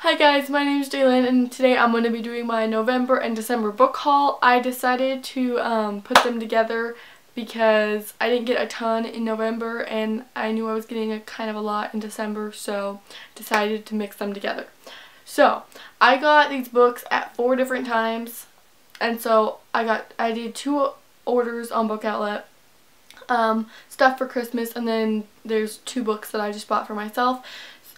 Hi guys, my name is Jalen and today I'm going to be doing my November and December book haul. I decided to put them together because I didn't get a ton in November and I knew I was getting a kind of a lot in December, so decided to mix them together. So I got these books at 4 different times, and so I did 2 orders on Book Outlet, stuff for Christmas, and then there's 2 books that I just bought for myself,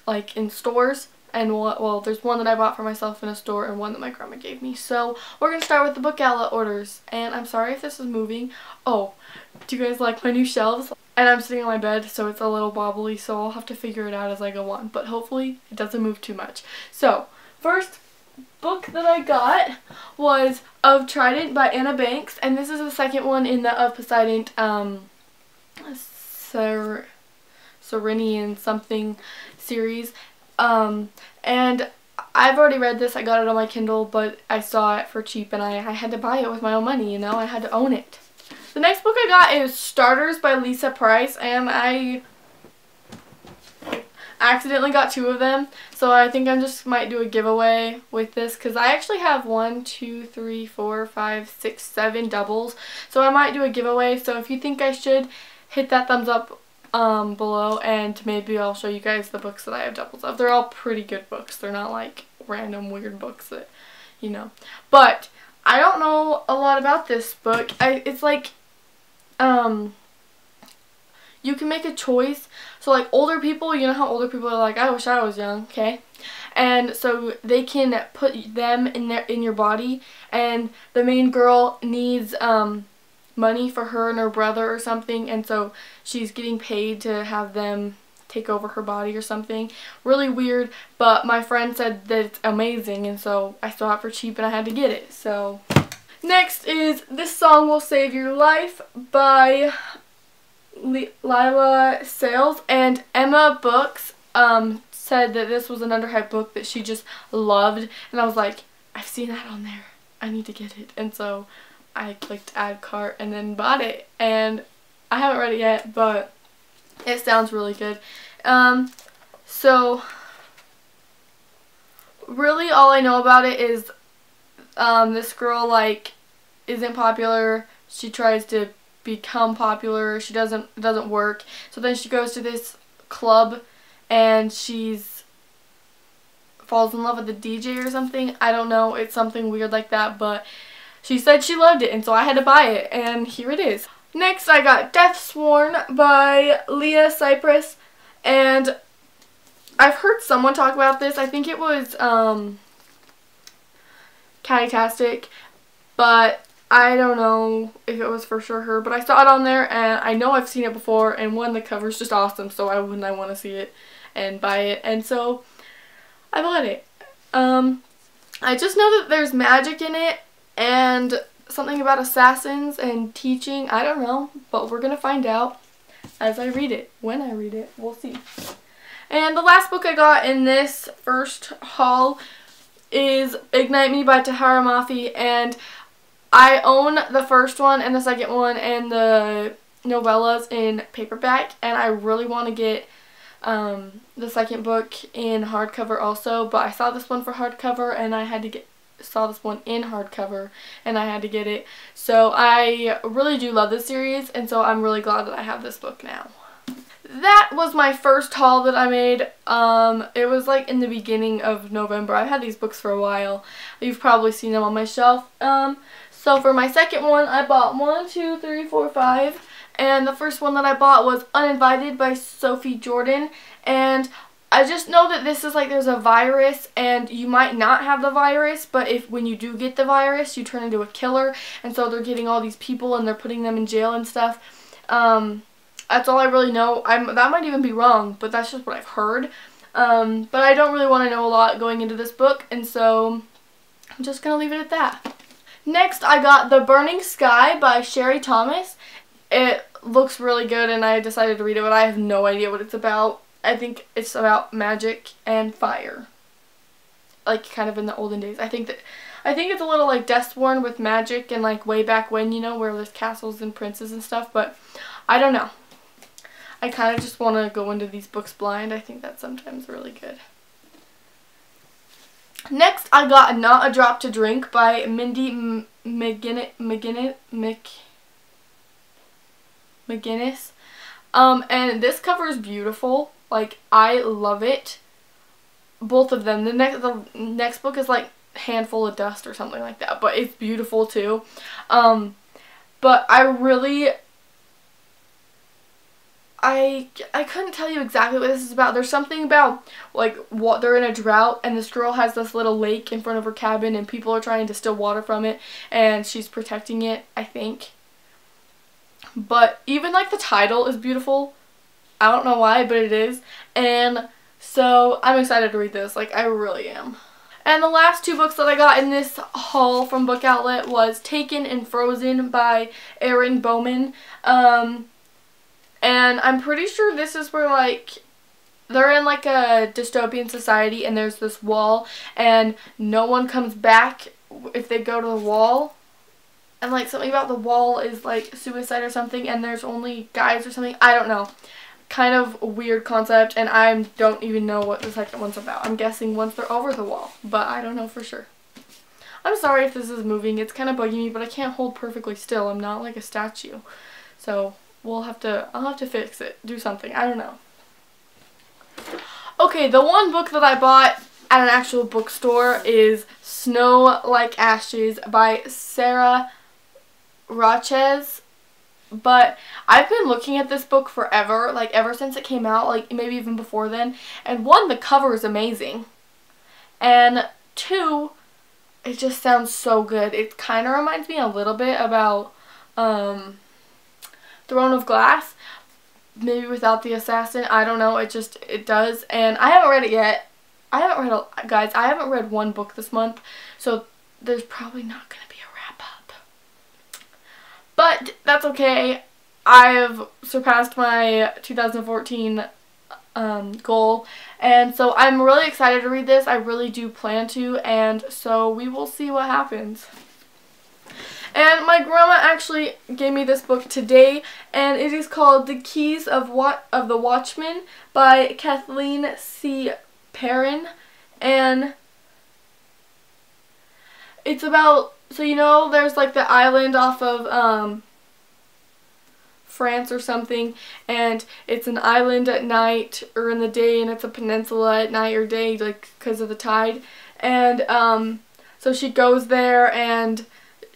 like in stores. And well, there's one that I bought for myself in a store and one that my grandma gave me. So we're going to start with the Book Outlet orders. And I'm sorry if this is moving. Oh, do you guys like my new shelves? And I'm sitting on my bed, so it's a little wobbly, so I'll have to figure it out as I go on. But hopefully it doesn't move too much. So, first book that I got was Of Trident by Anna Banks. And this is the second one in the Of Poseidon, Serenian something series. And I've already read this. I got it on my Kindle, but I saw it for cheap and I had to buy it with my own money, you know? I had to own it. The next book I got is Starters by Lisa Price, and I accidentally got 2 of them, so I think I just might do a giveaway with this because I actually have 1, 2, 3, 4, 5, 6, 7 doubles, so I might do a giveaway. So if you think I should, hit that thumbs up below, and maybe I'll show you guys the books that I have doubles of. They're all pretty good books. They're not like random weird books that, you know. But I don't know a lot about this book. It's like, you can make a choice. So like older people, you know how older people are like, I wish I was young, okay? And so they can put them in your body, and the main girl needs money for her and her brother or something, and so she's getting paid to have them take over her body or something. Really weird, but my friend said that it's amazing, and so I saw it for cheap and I had to get it. So next is This Song Will Save Your Life by Lila Sales, and Emma Books said that this was an underhyped book that she just loved, and I was like, I've seen that on there, I need to get it. And so I clicked add cart and then bought it, and I haven't read it yet, but it sounds really good. So really all I know about it is this girl like isn't popular. She tries to become popular. It doesn't work. So then she goes to this club and she's falls in love with the DJ or something. I don't know. It's something weird like that, but she said she loved it, and so I had to buy it, and here it is. Next, I got Deathsworn by Leah Cypress, and I've heard someone talk about this. I think it was Cattastic, but I don't know if it was for sure her, but I saw it on there, and I know I've seen it before, and one, the cover's just awesome, so why wouldn't I want to see it and buy it, and so I bought it. I just know that there's magic in it, and something about assassins and teaching. I don't know, but we're going to find out as I read it. When I read it, we'll see. And the last book I got in this first haul is Ignite Me by Tahara Mafi, and I own the first one and the second one and the novellas in paperback, and I really want to get the second book in hardcover also, but I saw this one for hardcover and I had to saw this one in hardcover and I had to get it. So I really do love this series, and so I'm really glad that I have this book now. That was my first haul that I made. It was like in the beginning of November. I've had these books for a while. You've probably seen them on my shelf. So for my second one, I bought 1, 2, 3, 4, 5. And the first one that I bought was Uninvited by Sophie Jordan. And I just know that this is like there's a virus, and you might not have the virus, but when you do get the virus, you turn into a killer, and so they're getting all these people and they're putting them in jail and stuff. That's all I really know. That might even be wrong, but that's just what I've heard. But I don't really want to know a lot going into this book, and so I'm just going to leave it at that. Next, I got The Burning Sky by Sherry Thomas. It looks really good, and I decided to read it, but I have no idea what it's about. I think it's about magic and fire, like kind of in the olden days. I think it's a little like Deathsworn with magic and like way back when, you know, where there's castles and princes and stuff, but I don't know. I kind of just want to go into these books blind. I think that's sometimes really good. Next, I got Not a Drop to Drink by Mindy McGinnis. And this cover is beautiful. Like, I love it. Both of them. The next book is like Handful of Dust or something like that, but it's beautiful too. But I couldn't tell you exactly what this is about. There's something about, like, what they're in a drought, and this girl has this little lake in front of her cabin, and people are trying to distill water from it, and she's protecting it, I think. But even, like, the title is beautiful. I don't know why, but it is. And so I'm excited to read this. Like, I really am. And the last two books that I got in this haul from Book Outlet was Taken and Frozen by Erin Bowman. And I'm pretty sure this is where, like, they're in, like, a dystopian society, and there's this wall, and no one comes back if they go to the wall. And, like, something about the wall is, like, suicide or something, and there's only guys or something. I don't know. Kind of weird concept, and I don't even know what the second one's about. I'm guessing once they're over the wall, but I don't know for sure. I'm sorry if this is moving. It's kind of bugging me, but I can't hold perfectly still. I'm not like a statue. So I'll have to fix it. Do something. I don't know. Okay, the one book that I bought at an actual bookstore is Snow Like Ashes by Sarah Rachez. But I've been looking at this book forever, like ever since it came out, like maybe even before then. And one, the cover is amazing. And two, it just sounds so good. It kind of reminds me a little bit about Throne of Glass. Maybe without the assassin. I don't know. It does. And I haven't read it yet. Guys, I haven't read one book this month. So there's probably not going to be a wrap up. But that's okay. I have surpassed my 2014 goal, and so I'm really excited to read this. I really do plan to, and so we will see what happens. And my grandma actually gave me this book today, and it is called The Keys of the Watchman by Kathleen C. Perrin, and it's about, so you know there's like the island off of France or something, and it's an island at night or in the day, and it's a peninsula at night or day, like because of the tide. And so she goes there and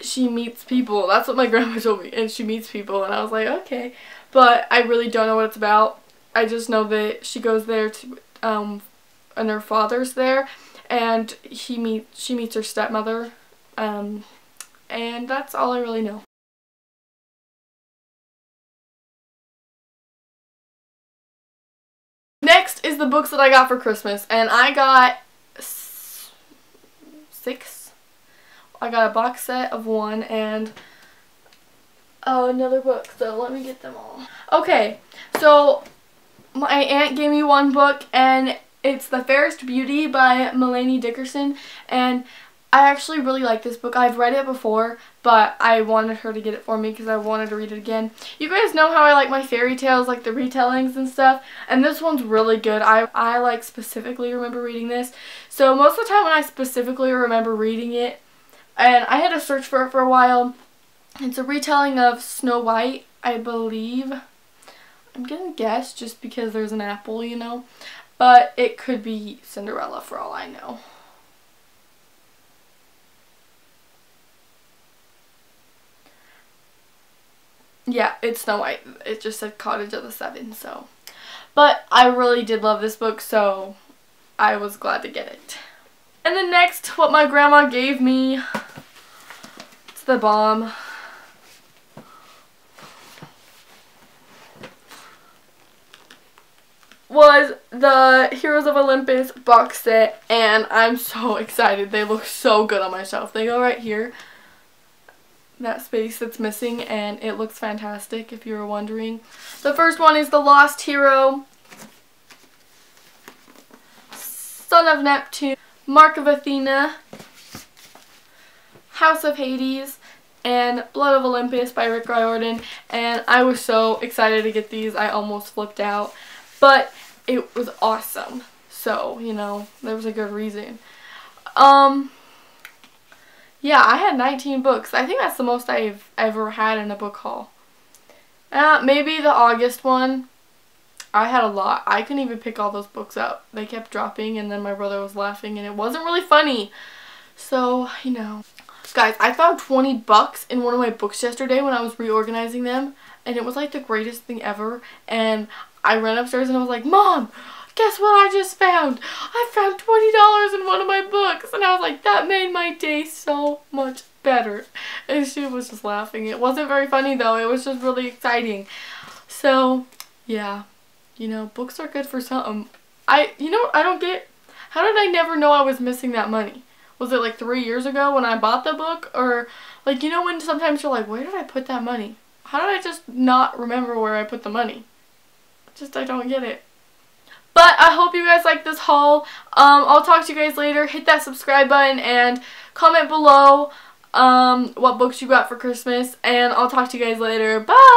she meets people. That's what my grandma told me. And she meets people, and I was like, okay. But I really don't know what it's about. I just know that she goes there to and her father's there, and she meets her stepmother, and that's all I really know. Next is the books that I got for Christmas, and I got 6. I got a box set of 1 and another book, so let me get them all. Okay, so my aunt gave me one book, and it's The Fairest Beauty by Melanie Dickerson, and I actually really like this book. I've read it before, but I wanted her to get it for me because I wanted to read it again. You guys know how I like my fairy tales, like the retellings and stuff, and this one's really good. I like specifically remember reading this. So most of the time when I specifically remember reading it, and I had to search for it for a while, it's a retelling of Snow White, I believe. I'm gonna guess just because there's an apple, you know, but it could be Cinderella for all I know. Yeah, it's Snow White. It just said Cottage of the Seven, so. But I really did love this book, so I was glad to get it. And then next, what my grandma gave me, it's the bomb, was the Heroes of Olympus box set, and I'm so excited. They look so good on my shelf. They go right here. That space that's missing, and it looks fantastic if you were wondering. The first one is The Lost Hero, Son of Neptune, Mark of Athena, House of Hades, and Blood of Olympus by Rick Riordan. And I was so excited to get these, I almost flipped out, but it was awesome. So, you know, there was a good reason. yeah, I had 19 books. I think that's the most I've ever had in a book haul. Maybe the August one. I had a lot. I couldn't even pick all those books up. They kept dropping, and then my brother was laughing, and it wasn't really funny. So, you know. Guys, I found 20 bucks in one of my books yesterday when I was reorganizing them, and it was like the greatest thing ever. And I ran upstairs and I was like, Mom, guess what I just found? I found $20 in one of my books. And I was like, that made my day so much better. And she was just laughing. It wasn't very funny though. It was just really exciting. So, yeah. You know, books are good for something. You know what I don't get? How did I never know I was missing that money? Was it like 3 years ago when I bought the book? Or, like, you know when sometimes you're like, where did I put that money? How did I just not remember where I put the money? I don't get it. But I hope you guys like this haul. I'll talk to you guys later. Hit that subscribe button and comment below what books you got for Christmas. And I'll talk to you guys later. Bye!